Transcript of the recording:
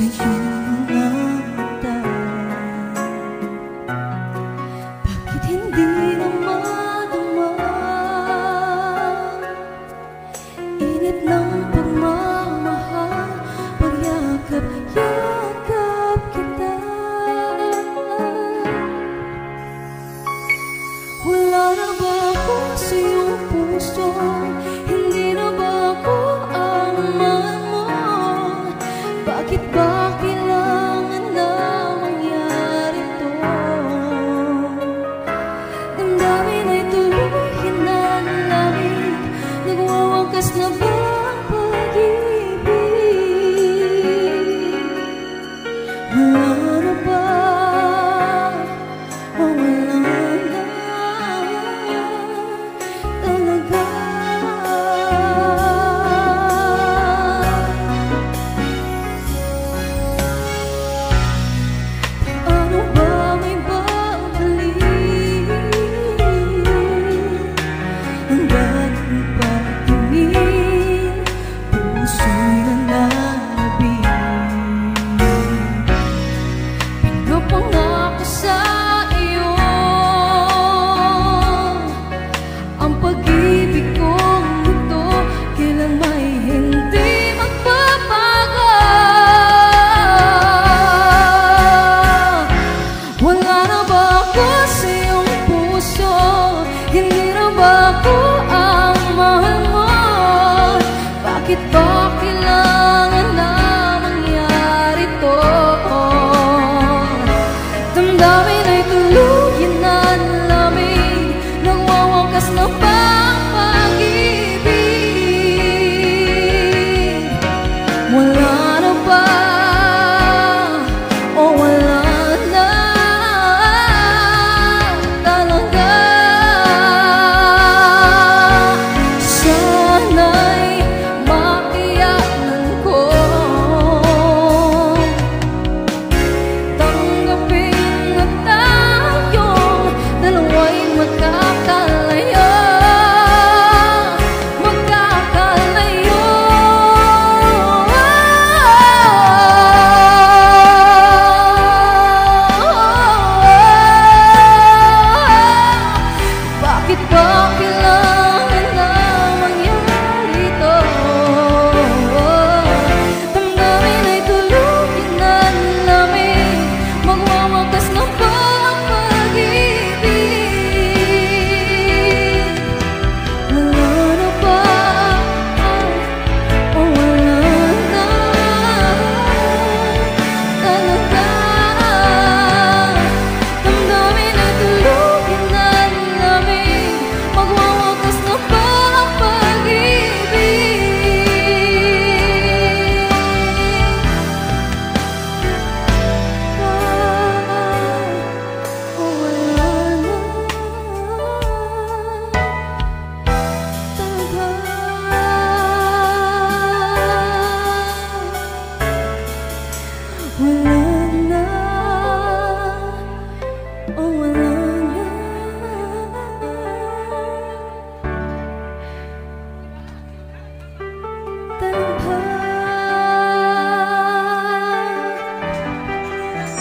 sa iyong mga mata. Bakit hindi na madama init ng pagmamahal, pagyakap-yakap kita? Wala na ba ako sa iyong puso? Hindi na ba ako ang mahal mo? Bakit ba kailangan na mangyari to? Damdamin ay tuluyan na lamig, nagwawakas na ba ang pag-ibig? Wala na ba? O wala na talaga? Ano ba may babalik? Ang dating pagtingin, puso'y nananabig. Pinapangako sa iyo ang pag-ibig kong ito, kailan may hindi magbabago. Wala na ba ako sa iyong puso? Hindi na ba ako ang mahal mo? Bakit ba kailangan na mangyari to? Damdamin ay tuluyan na lamig, nagwawakas na ba ang pag-ibig? Wala na ba? O wala na talaga? Sana'y maiyanan ko, tanggapin na tayong dalawa'y magkakalayo. Magkakalayo. Bakit ba kailangan na mangyari to? Damdamin ay tuluyan na lamig, magwawakas na ba ang pag-ibig? Wala na ba? O wala na talaga? Damdamin ay tuluyan na lamig, magwawakas na ba ang pag-ibig? O wala na talaga? Wala na. O wala